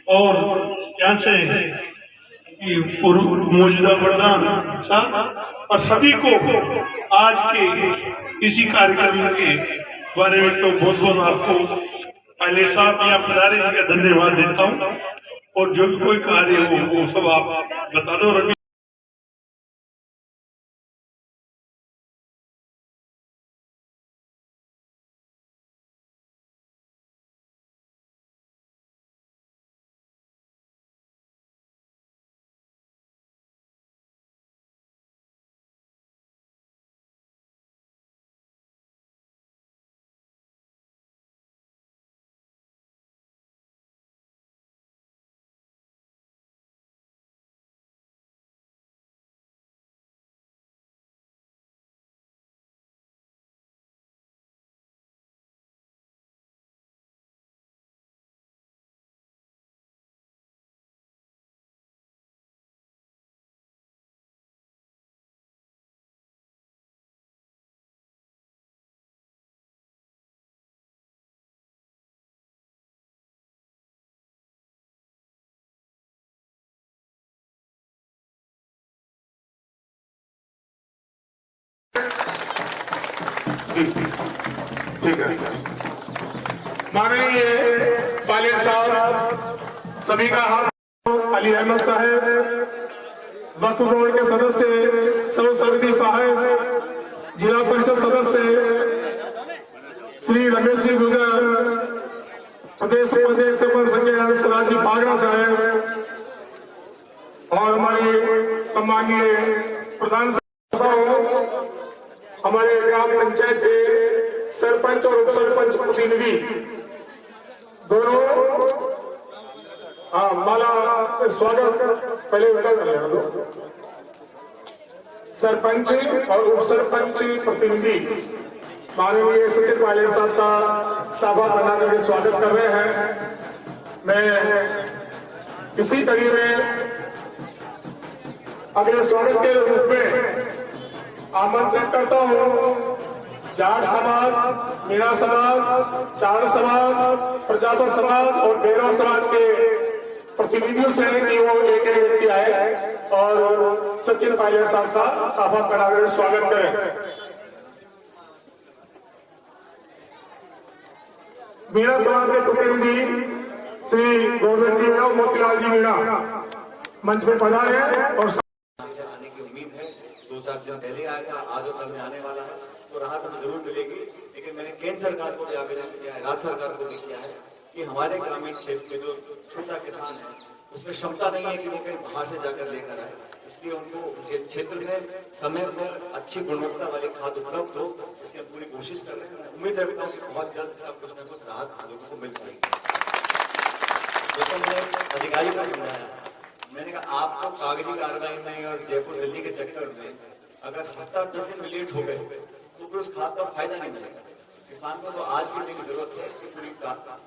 और यहाँ से मौजूदा प्रधान साहब और सभी को आज के इसी कार्यक्रम के बारे में तो बहुत बहुत आपको पायलट साहब या पधारे जी का धन्यवाद देता हूँ। और जो भी कोई कार्य हो वो सब आप बता दो। रवि ठीक है, माननीय पायलट साहब, सभी का हाथ, अली अहमद साहब, वक्फ बोर्ड के सदस्य सौ समिति साहब, जिला परिषद सदस्य श्री रमेश सिंह गुजर, प्रदेश उपाध्यक्ष सरपंच राजीव फागड़ा साहब और हमारे सम्मानीय प्रधान हमारे ग्राम पंचायत के सरपंच और उप सरपंच प्रतिनिधि दोनों, हाँ माला स्वागत पहले बेटा कर लेना दो। सरपंच और उप सरपंच प्रतिनिधि माननीय सचिव पायलट साहब का सभा बना करके स्वागत कर रहे हैं। मैं इसी कड़ी में अगले स्वागत के रूप में आमंत्रित करता हूँ जाट समाज, मीणा समाज, चाड़ समाज, प्रजापत समाज और बेरवा समाज के प्रतिनिधियों से कि वो एक व्यक्ति आए और सचिन पायलट साहब का सभा बनाकर स्वागत करें। मीणा समाज के प्रतिनिधि श्री गोविंद जी मीणा, मोतीलाल जी मीणा मंच में पधारे और आने की उम्मीद है। 2-4 दिन पहले आया था, आज और कल में आने वाला है, तो राहत हमें जरूर मिलेगी। लेकिन मैंने केंद्र सरकार को भी आवेदन किया है, राज्य सरकार को भी किया है कि हमारे ग्रामीण क्षेत्र में जो छोटा किसान है उसमें क्षमता नहीं है कि वो कहीं बाहर से जाकर लेकर आए, इसलिए उनको उनके क्षेत्र में समय पर अच्छी गुणवत्ता वाली खाद उपलब्ध हो, इसकी हम पूरी कोशिश कर रहे हैं। उम्मीद रखता हूँ कि बहुत जल्द से कुछ न कुछ राहत लोगों को मिल पाएगी। जैसे मैंने अधिकारी को समझाया, मैंने कहा आपको कागजी कार्रवाई में और जयपुर दिल्ली के चक्कर में अगर हफ्ता 10 दिन में लेट हो गए तो फिर उस खाद का फायदा नहीं मिलेगा। किसान को तो आज की दिन की जरूरत है, इसकी पूरी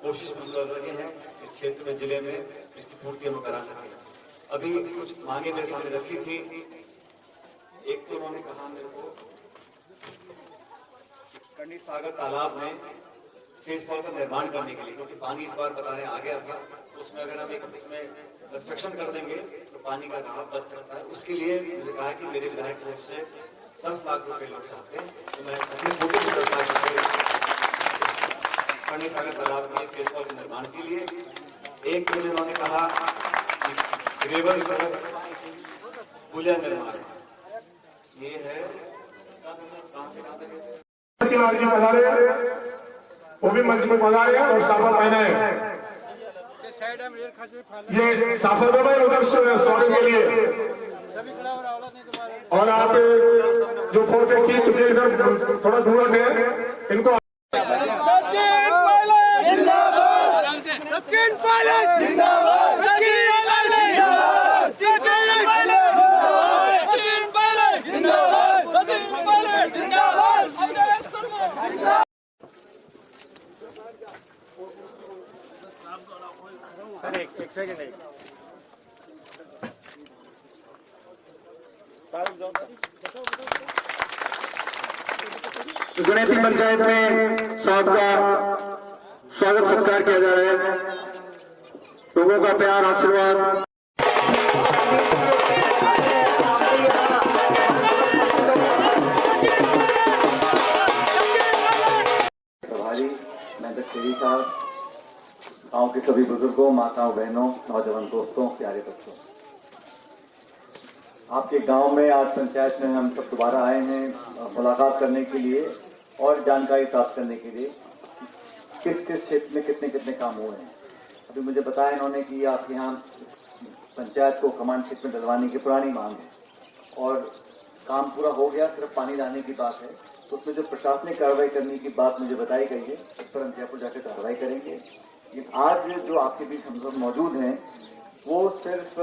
कोशिश हम लोग लगे हैं इस क्षेत्र में, जिले में इसकी पूर्ति हम करा सके। अभी कुछ मांगे मेरे सामने रखी थी। एक तो उन्होंने कहा मेरे को कड़ी सागर तालाब में फेस वॉल का निर्माण करने के लिए, क्योंकि पानी इस बार बता रहे आ गया था, तो उसमें अगर हम एक इसमें कंस्ट्रक्शन कर देंगे तो पानी का राहत बच सकता है। उसके लिए मुझे कहा कि मेरे विधायक रूप से 10 लाख रुपए लोग चाहते हैं, तो मैं अपने फोटो से 10 लाख रुपए कड़ी सागर तालाब में फेस वॉल के निर्माण के लिए। एक मुझे उन्होंने कहा रेवर सड़क पुलिया निर्माण, ये है कहाँ से कहाँ तक वो भी मंच में पधारे और साफा पहना है। ये साफा उधर स्वागत के लिए, और आप जो फोटो खींच चुके इधर थोड़ा दूर रखे इनको। एक सेकंड गणेती पंचायत में साहब का स्वागत सत्कार किया जा रहा है। लोगों का प्यार आशीर्वाद। प्रभारी महेंद्र खेड़ी साहब, गांव के सभी बुजुर्गों, माताओं, बहनों, नौजवान दोस्तों, प्यारे बच्चों, आपके गांव में आज पंचायत में हम सब दोबारा आए हैं मुलाकात करने के लिए और जानकारी प्राप्त करने के लिए किस किस क्षेत्र में कितने कितने काम हुए हैं। अभी मुझे बताया इन्होंने कि आपके यहाँ पंचायत को कमांड क्षेत्र में डलवाने की पुरानी मांग है और काम पूरा हो गया, सिर्फ पानी लाने की बात है। तो उसमें जो प्रशासनिक कार्रवाई करने की बात मुझे बताई गई है, उस पर हम जयपुर जाकर कार्रवाई करेंगे। लेकिन आज जो आपके बीच हम लोग मौजूद हैं वो सिर्फ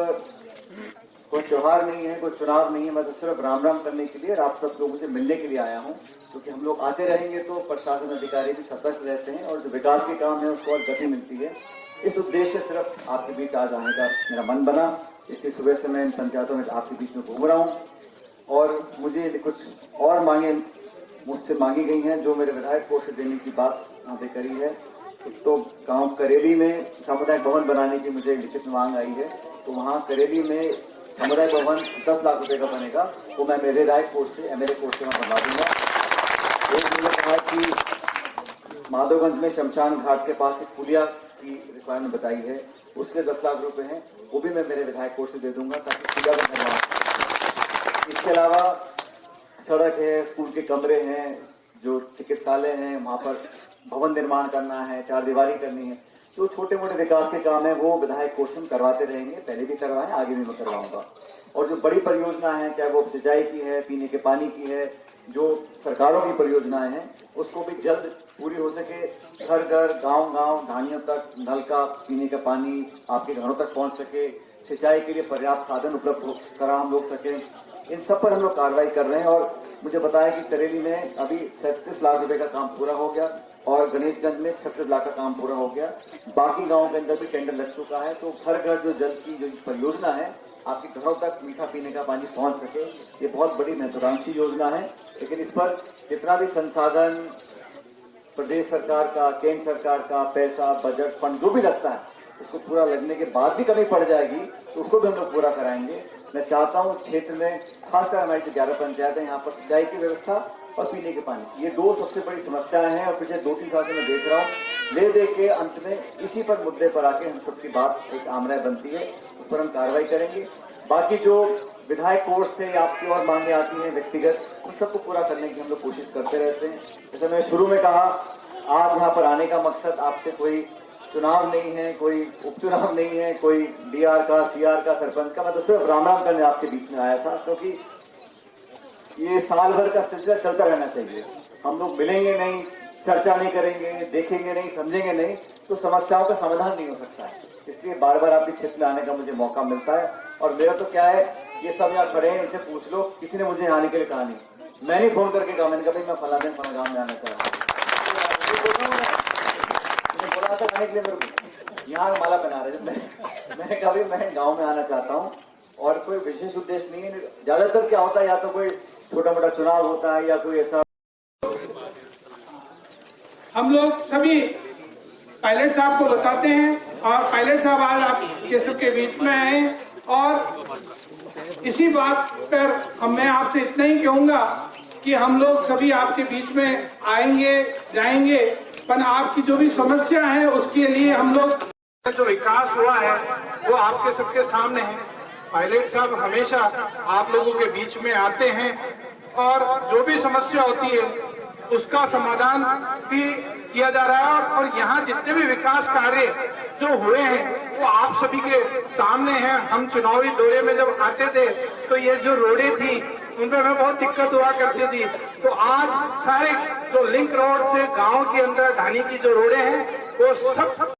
कोई त्योहार नहीं है, कोई चुनाव नहीं है, मैं तो सिर्फ राम राम करने के लिए और आप सब लोगों से मिलने के लिए आया हूँ। क्योंकि हम लोग आते रहेंगे तो प्रशासन अधिकारी भी सतर्क रहते हैं और जो विकास के काम है उसको और गति मिलती है। इस उद्देश्य से सिर्फ आपके बीच आज आने का मेरा मन बना। इसलिए सुबह से मैं इन पंचायतों में आपके बीच में घूम रहा हूँ और मुझे कुछ और मांगे मुझसे मांगी गई हैं जो मेरे विधायक कोष से देने की बात यहाँ पे करी है। तो गांव करेली में सामुदायिक भवन बनाने की मुझे लिखित मांग आई है, तो वहाँ करेली में सामुदायिक भवन 10 लाख रुपए का बनेगा, वो मैं मेरे विधायक कोष से एमएलए कोष से मैं बनवा दूंगा। एक मैंने कहा कि माधवगंज में शमशान घाट के पास एक पुलिया की रिक्वायरमेंट बताई है, उसके 10 लाख रुपए हैं, वो भी मैं मेरे विधायक कोष से दे दूंगा ताकि पुलिया का निर्माण। इसके अलावा सड़क है, स्कूल के कमरे हैं, जो चिकित्सालय है वहां पर भवन निर्माण करना है, चारदीवारी करनी है, जो छोटे मोटे विकास के काम है वो विधायक कोष में करवाते रहेंगे। पहले भी करवाएं, आगे भी मैं करवाऊंगा। और जो बड़ी परियोजना है, चाहे वो सिंचाई की है, पीने के पानी की है, जो सरकारों की परियोजनाएं हैं उसको भी जल्द पूरी हो सके। घर घर, गांव गांव, ढाणियों तक नल का पीने का पानी आपके घरों तक पहुंच सके, सिंचाई के लिए पर्याप्त साधन उपलब्ध करा हम लोग सके, इन सब पर हम लोग कार्रवाई कर रहे हैं। और मुझे बताया कि करेली में अभी 37 लाख रुपए का काम पूरा हो गया और गणेशगंज में 36 लाख का काम पूरा हो गया। बाकी गांवों के अंदर भी टेंडर लग चुका है। तो घर घर जो जल की जो परियोजना है, आपके घरों तक मीठा पीने का पानी पहुंच सके, ये बहुत बड़ी महत्वाकांक्षी योजना है। लेकिन इस पर जितना भी संसाधन प्रदेश सरकार का, केंद्र सरकार का पैसा, बजट, फंड जो भी लगता है, उसको पूरा लगने के बाद भी कमी पड़ जाएगी तो उसको भी हम लोग पूरा कराएंगे। मैं चाहता हूँ क्षेत्र में खासकर हमारी जो 11 पंचायत है, यहाँ पर सिंचाई की व्यवस्था और पीने के पानी, ये दो सबसे बड़ी समस्याएं हैं। और पिछले 2-3 साल से मैं देख रहा हूँ, दे के अंत में इसी पर मुद्दे पर आके हम सबकी बात एक आमराय बनती है, उस पर हम कार्रवाई करेंगे। बाकी जो विधायक कोष से आपकी और मांगे आती हैं व्यक्तिगत, उन सबको पूरा करने की हम लोग कोशिश करते रहते हैं। जैसे मैं शुरू में कहा, आज यहाँ पर आने का मकसद आपसे कोई चुनाव नहीं है, कोई उपचुनाव नहीं है, कोई डीआर का, सीआर का, सरपंच का, मैं तो सिर्फ राम राम करने आपके बीच में आया था। क्योंकि ये साल भर का सिलसिला चलता रहना चाहिए। हम लोग मिलेंगे नहीं, चर्चा नहीं करेंगे, देखेंगे नहीं, समझेंगे नहीं, तो समस्याओं का समाधान नहीं हो सकता है। इसलिए बार बार आपके क्षेत्र में आने का मुझे मौका मिलता है। और मेरा तो क्या है, ये सब यहाँ खड़े हैं, इनसे पूछ लो, किसी ने मुझे आने के लिए कहा नहीं। मैंने फोन करके कहा, मैंने कहा मैं फला दिन फला गाँव में आना चाह रहा हूँ, बोला था आने के लिए, मेरे यहाँ माला बना रहे थे। मैंने कहा भाई मैं गाँव में आना चाहता हूँ और कोई विशेष उद्देश्य नहीं है। ज्यादातर क्या होता है, या तो कोई छोटा मोटा चुनाव होता है या कोई ऐसा। हम लोग सभी पायलट साहब को बताते हैं और पायलट साहब आज आपके सबके बीच में आए और इसी बात पर मैं आपसे इतना ही कहूंगा कि हम लोग सभी आपके बीच में आएंगे जाएंगे, पर आपकी जो भी समस्या है उसके लिए हम लोग जो विकास हुआ है वो आपके सबके सामने है। पायलट साहब हमेशा आप लोगों के बीच में आते हैं और जो भी समस्या होती है उसका समाधान भी किया जा रहा है। और यहाँ जितने भी विकास कार्य जो हुए हैं वो आप सभी के सामने हैं। हम चुनावी दौरे में जब आते थे तो ये जो रोडें थी उनमें हमें बहुत दिक्कत हुआ करती थी, तो आज सारे जो लिंक रोड से गांव के अंदर ढाणी की जो रोडें हैं वो सब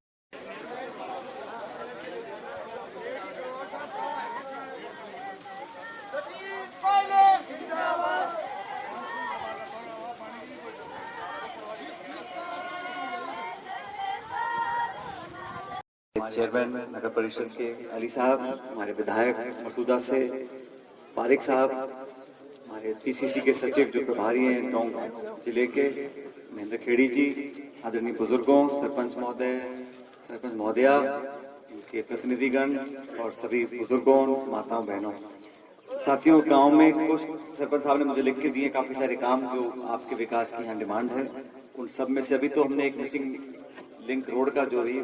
चेयरमैन नगर परिषद के अली साहब, हमारे विधायक मसूदा से पारिक साहब, हमारे पीसीसी के सचिव जो प्रभारी हैं टोंक जिले के महेंद्र खेड़ी जी, आदरणीय बुजुर्गों, सरपंच महोदय, सरपंच महोदया, के प्रतिनिधिगण और सभी बुजुर्गों, माताओं, बहनों, साथियों, गांव में कुछ सरपंच साहब ने मुझे लिख के दिए काफी सारे काम जो आपके विकास की यहाँ डिमांड है। उन सब में से अभी तो हमने एक मिसिंग लिंक रोड का जो भी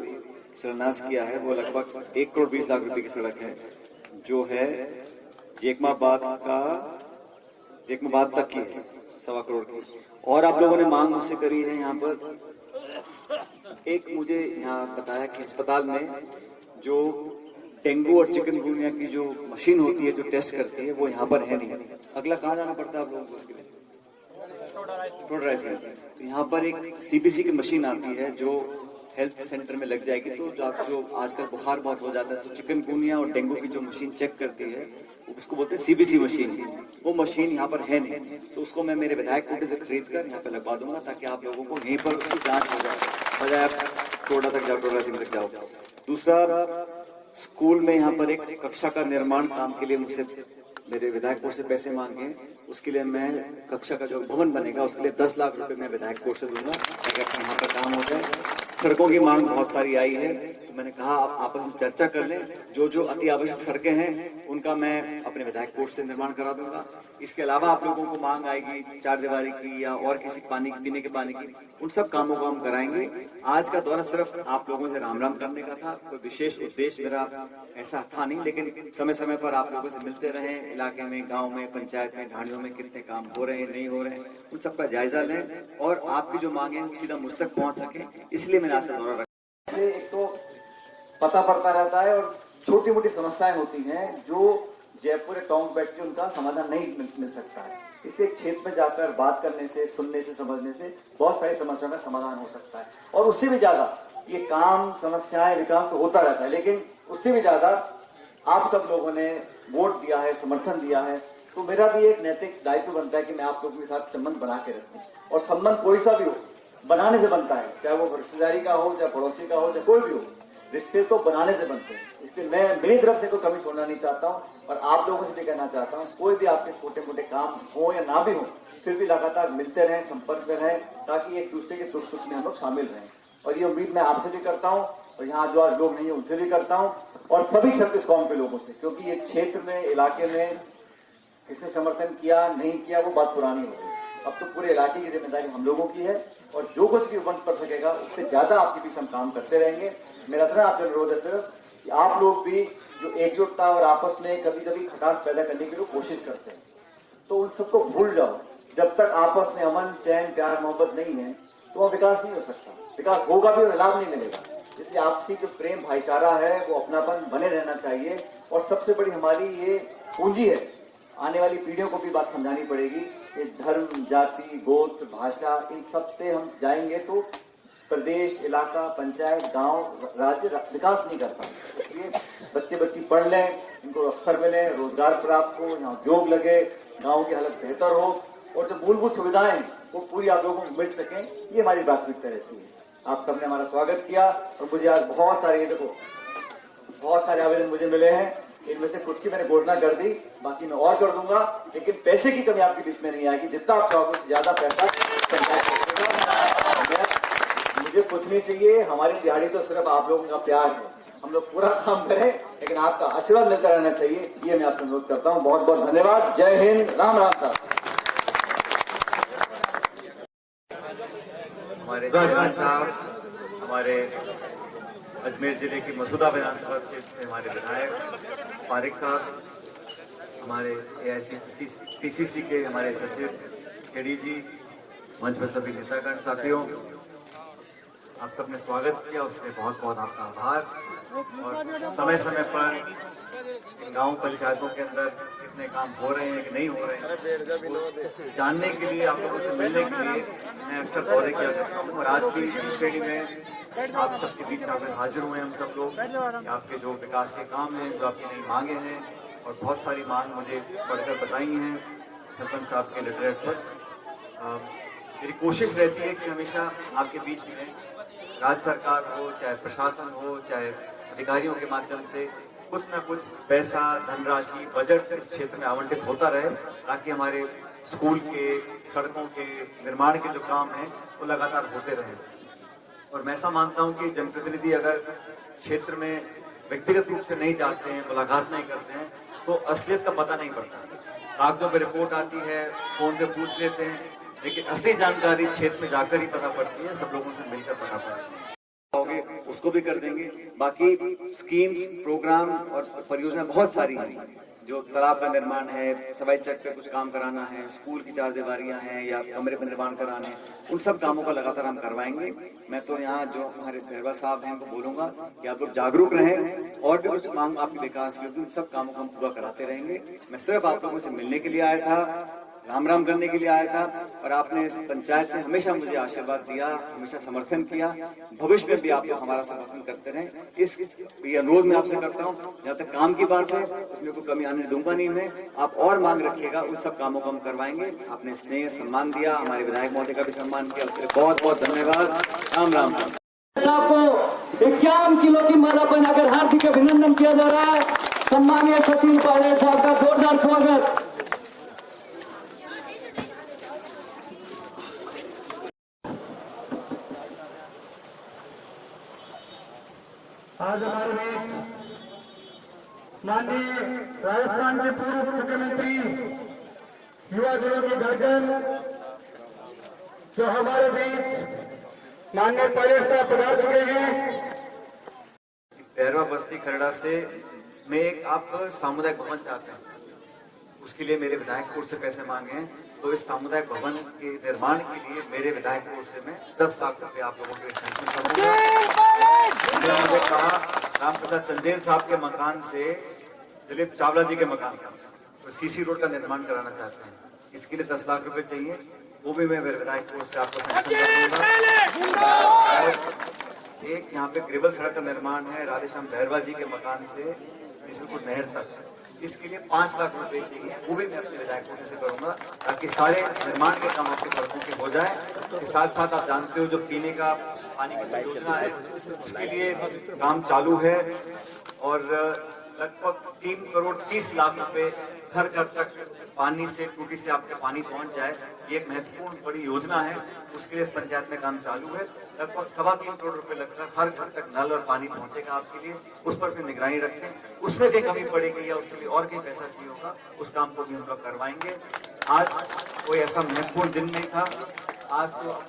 शिलान्यास किया है वो लगभग 1 करोड़ 20 लाख रुपए की सड़क है, जो है जेकमाबाद तक की है, 1.25 करोड़ की। और आप लोगों ने मांग मुझसे करी है यहाँ पर, एक मुझे यहाँ बताया कि अस्पताल में जो डेंगू और चिकनगुनिया की जो मशीन होती है, जो टेस्ट करती है, वो यहाँ पर है नहीं। अगला कहाँ जाना पड़ता है आप लोगों को उसके लिए? टोडराइसिंग। तो यहाँ पर एक सीबीसी की मशीन आती है जो हेल्थ सेंटर में लग जाएगी। तो जो आजकल बुखार बहुत हो जाता है, तो चिकनगुनिया और डेंगू की जो मशीन चेक करती है उसको बोलते हैं सीबीसी मशीन। वो मशीन यहाँ पर है नहीं, तो उसको मैं मेरे विधायक कोटे से खरीद कर यहाँ पे लगवा दूंगा, ताकि आप लोगों को यहीं पर उसकी जांच हो जाए, बजाय आप टोडा तक जाओ, टोडराइसिंग तक जाओ। दूसरा, स्कूल में यहाँ पर एक कक्षा का निर्माण काम के लिए मुझसे मेरे विधायक कोष से पैसे मांगे। उसके लिए मैं कक्षा का जो भवन बनेगा उसके लिए 10 लाख रुपए मैं विधायक कोष से दूंगा, ताकि यहाँ पर काम हो जाए। सड़कों की मांग बहुत सारी आई है, तो मैंने कहा आप आपस में चर्चा कर लें, जो अति आवश्यक सड़कें हैं उनका मैं अपने विधायक कोष से निर्माण करा दूंगा। इसके अलावा आप लोगों को मांग आएगी चारदीवारी की या और किसी पानी पीने के पानी की, उन सब कामों को हम कराएंगे। आज का दौरा सिर्फ आप लोगों से राम राम करने का था, कोई विशेष उद्देश्य मेरा ऐसा था नहीं, लेकिन समय समय पर आप लोगों से मिलते रहे, इलाके में, गांव में, पंचायत में, ढाणियों में कितने काम हो रहे हैं, नहीं हो रहे हैं, उन सबका जायजा लें और आपकी जो मांगे हैं सीधा मुझ तक पहुंच सके, इसलिए मैंने आज का दौरा रखा। एक तो पता पड़ता रहता है और छोटी मोटी समस्याएं होती हैं जो जयपुर टाउन बैठ के उनका समाधान नहीं मिल सकता है। इसलिए क्षेत्र में जाकर बात करने से, सुनने से, समझने से बहुत सारी समस्याओं का समाधान हो सकता है। और उससे भी ज्यादा ये काम, समस्याएं, विकास तो होता रहता है, लेकिन उससे भी ज्यादा आप सब लोगों ने वोट दिया है, समर्थन दिया है, तो मेरा भी एक नैतिक दायित्व बनता है कि मैं आप लोगों के साथ संबंध बना के रखूं। और संबंध कोई सा भी हो, बनाने से बनता है, चाहे वो रिश्तेदारी का हो, चाहे पड़ोसी का हो, चाहे कोई भी हो, रिश्ते तो बनाने से बनते हैं। इसलिए मैं मेरी तरफ से कोई कमी छोड़ना नहीं चाहता हूँ, और आप लोगों से भी कहना चाहता हूँ, कोई भी आपके छोटे मोटे काम हो या ना भी हो, फिर भी लगातार मिलते रहें, संपर्क में रहें, ताकि एक दूसरे के सुख सुख में हम लोग शामिल रहें। और ये उम्मीद मैं आपसे भी करता हूँ, और यहाँ जो आज लोग नहीं है उनसे भी करता हूँ, और सभी 36 कौम के लोगों से, क्योंकि ये क्षेत्र में, इलाके में किसने समर्थन किया नहीं किया वो बात पुरानी हो गई। अब तो पूरे इलाके की जिम्मेदारी हम लोगों की है, और जो कुछ भी उपलब्ध कर सकेगा उससे ज्यादा आपके बीच हम काम करते रहेंगे। मेरा तो आपसे अनुरोध है सिर्फ कि आप लोग भी जो एकजुटता और आपस में कभी कभी खटास पैदा करने की जो कोशिश करते हैं, तो उन सबको भूल जाओ। जब तक आपस में अमन, चैन, प्यार, मोहब्बत नहीं है तो वह विकास नहीं हो सकता। विकास होगा भी और लाभ नहीं मिलेगा। इसलिए आपसी जो प्रेम, भाईचारा है, वो अपनापन बने रहना चाहिए। और सबसे बड़ी हमारी ये पूंजी है, आने वाली पीढ़ियों को भी बात समझानी पड़ेगी कि धर्म, जाति, गोत्र, भाषा, इन सब से हम जाएंगे तो प्रदेश, इलाका, पंचायत, गांव, राज्य विकास नहीं करता। इसलिए बच्चे बच्ची पढ़ लें, इनको अवसर मिले, रोजगार प्राप्त हो, यहाँ उद्योग लगे, गांव की हालत बेहतर हो, और जो मूलभूत सुविधाएं वो पूरी आप लोगों को मिल सकें, ये हमारी प्राथमिकता रहती है। आप सबने हमारा स्वागत किया, और मुझे आज बहुत सारे, देखो बहुत सारे आवेदन मुझे मिले हैं, इनमें से कुछ की मैंने घोषणा कर दी, बाकी मैं और कर दूंगा। लेकिन पैसे की कमी आपके बीच में नहीं आएगी, जितना आप चाहोगे ज्यादा पैसा मुझे कुछ नहीं चाहिए। हमारी दिहाड़ी तो सिर्फ आप लोगों का प्यार है, हम लोग पूरा काम करें, लेकिन आपका आशीर्वाद मिलता रहना चाहिए, ये मैं आपसे अनुरोध करता हूँ। बहुत बहुत धन्यवाद। जय हिंद, राम राम साहब। हमारे चेयरमैन साहब, हमारे अजमेर जिले की मसूदा विधानसभा क्षेत्र से हमारे विधायक फारिक साहब, हमारे AIC PCC के हमारे सचिव केडी जी, मंच पर सभी नेतागण, साथियों, आप सबने स्वागत किया, उसके बहुत बहुत आपका आभार। और समय समय पर गांव पंचायतों के अंदर कितने काम हो रहे हैं कि नहीं हो रहे हैं, जानने के लिए, आप लोगों से मिलने के लिए मैं अक्सर दौरे किया करता हूँ। और आज भी इसी श्रेणी में आप सबके बीच आकर हाजिर हुए हम सब लोग, आपके जो विकास के काम हैं, जो आपकी नई मांगे हैं, और बहुत सारी मांग मुझे पढ़कर बताई हैं सरपंच साहब के लेटरेट पर। मेरी कोशिश रहती है कि हमेशा आपके बीच में राज्य सरकार हो, चाहे प्रशासन हो, चाहे अधिकारियों के माध्यम से कुछ न कुछ पैसा, धनराशि, बजट इस क्षेत्र में आवंटित होता रहे, ताकि हमारे स्कूल के, सड़कों के निर्माण के जो काम हैं वो लगातार होते रहे। और मैं ऐसा मानता हूं कि जनप्रतिनिधि अगर क्षेत्र में व्यक्तिगत रूप से नहीं जाते हैं, मुलाकात नहीं करते हैं, तो असलियत का पता नहीं पड़ता। कागजों पे रिपोर्ट आती है, फोन पे पूछ लेते हैं, लेकिन असली जानकारी क्षेत्र में जाकर ही पता पड़ती है, सब लोगों से मिलकर पता पड़ती है। होगे उसको भी कर देंगे। बाकी स्कीम्स, प्रोग्राम और परियोजना बहुत सारी हैं, जो तालाब का निर्माण है, सवाई चक पे कुछ काम कराना है, स्कूल की 4 दीवारियां हैं या कमरे पर निर्माण कराने हैं, उन सब कामों का लगातार हम करवाएंगे। मैं तो यहाँ जो हमारे भैरवा साहब हैं उनको बोलूंगा कि आप लोग जागरूक रहें और भी कुछ काम आपके विकास के, उन सब कामों को हम पूरा कराते रहेंगे। मैं सिर्फ आप लोगों से मिलने के लिए आया था, राम राम करने के लिए आया था, और आपने इस पंचायत में हमेशा मुझे आशीर्वाद दिया, हमेशा समर्थन किया। भविष्य में भी आप लोग हमारा समर्थन करते रहें, इस ये अनुरोध मैं आपसे करता हूँ। जहाँ तक काम की बात है उसमें कोई कमी आने दूंगा नहीं मैं, आप और मांग रखिएगा, उन सब कामों को हम करवाएंगे। आपने स्नेह सम्मान दिया, हमारे विधायक महोदय का भी सम्मान किया, उसके लिए बहुत बहुत धन्यवाद। राम राम। आपको 51 किलो की माला बनाकर हार्दिक अभिनंदन किया जा रहा है। सम्मानीय सचिन पायलट साहब का जोरदार स्वागत। आज हमारे बीच माननीय राजस्थान के पूर्व मुख्यमंत्री, युवा दिनों की धड़कन, जो हमारे बीच माननीय पायलट साहब पधार चुके हैं। भैरवा बस्ती खरड़ा से मैं एक आप सामुदायिक भवन चाहते हैं, उसके लिए मेरे विधायक कोष से पैसे मांगे हैं, तो इस सामुदायिक भवन के निर्माण के लिए मेरे विधायक कोष से मैं 10 लाख रुपए आप लोगों के सैंक्शन करूंगा। मुझे कहा रामप्रसाद चंदेल साहब के मकान से दिलीप चावला जी के मकान का तो सीसी रोड का निर्माण कराना चाहते हैं, इसके लिए 10 लाख रुपए चाहिए, वो भी मैं मेरे विधायक कोष से आपको सैंक्शन करूंगा। एक यहाँ पे ग्रेवल सड़क का निर्माण है राधेश्याम भैरवा जी के मकान से बिसलपुर नहर तक, इसके लिए 5 लाख रुपए चाहिए, वो भी मैं अपने विधायक कोष से करूंगा, ताकि सारे निर्माण के काम आपकी सड़कों के हो जाए। इसके साथ साथ आप जानते हो जो पीने का पानी की योजना है उसके लिए काम चालू है, और लगभग 3 करोड़ 30 लाख रुपए घर घर तक पानी से, टूटी से आपके पानी पहुंच जाए, ये एक महत्वपूर्ण बड़ी योजना है, उसके लिए पंचायत में काम चालू है। लगभग 3.25 करोड़ रुपए लगकर हर घर तक नल और पानी पहुंचेगा आपके लिए, उस पर भी निगरानी रखें, उसमें कहीं कमी पड़ेगी या उसके लिए और कहीं पैसा चाहिए होगा, उस काम को भी हम लोग करवाएंगे। आज कोई ऐसा महत्वपूर्ण दिन नहीं था, आज तो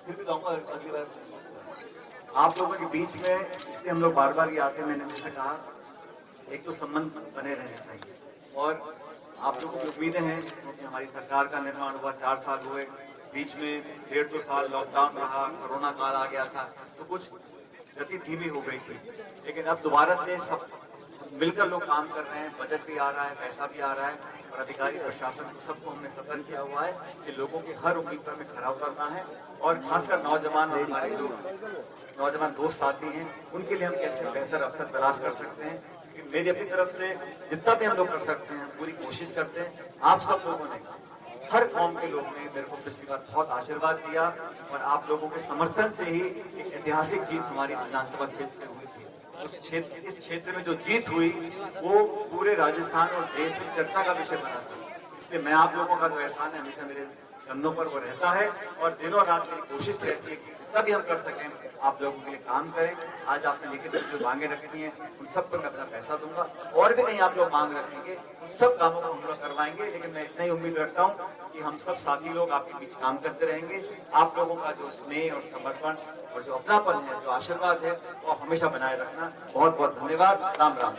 फिर भी जाऊंगा अगली बार आप लोगों के बीच में, इसलिए हम लोग बार बार ये आते हैं। मैंने जैसे कहा, एक तो संबंध बने रहने चाहिए, और आप लोगों की उम्मीदें हैं क्योंकि हमारी सरकार का निर्माण हुआ 4 साल हुए, बीच में 1.5-2 साल लॉकडाउन रहा, कोरोना काल आ गया था, तो कुछ गति धीमी हो गई थी, लेकिन अब दोबारा से सब मिलकर लोग काम कर रहे हैं, बजट भी आ रहा है, पैसा भी आ रहा है, और अधिकारी प्रशासन सबको हमने सतर्क किया हुआ है कि लोगों की हर उम्मीद पर हमें खरा उतरना है, और खासकर नौजवान और हमारे जो नौजवान दोस्त साथी हैं उनके लिए हम कैसे बेहतर अवसर तलाश कर सकते हैं। मेरी अपनी तरफ से जितना भी हम लोग कर सकते हैं पूरी कोशिश करते हैं। आप सब लोगों ने, हर कौम के लोगों ने मेरे को पिछली बार बहुत आशीर्वाद दिया, और आप लोगों के समर्थन से ही एक ऐतिहासिक जीत हमारी विधानसभा क्षेत्र से हुई थी। इस क्षेत्र में जो जीत हुई वो पूरे राजस्थान और देश में चर्चा का विषय बना था, इसलिए मैं आप लोगों का जो एहसान है हमेशा मेरे कंधों पर वो रहता है, और दिनों रात मेरी कोशिश रहती है कि जितना भी हम कर सकें आप लोगों के लिए काम करें। आज आपने लिखित जो मांगे रखनी है उन सब पर मैं अपना पैसा दूंगा, और भी कहीं आप लोग मांग रखेंगे उन सब कामों को हम लोग करवाएंगे, लेकिन मैं इतना ही उम्मीद रखता हूँ कि हम सब साथी लोग आपके बीच काम करते रहेंगे। आप लोगों का जो स्नेह और समर्पण और जो अपनापन है, जो आशीर्वाद है, वो हमेशा बनाए रखना। बहुत बहुत धन्यवाद। राम राम।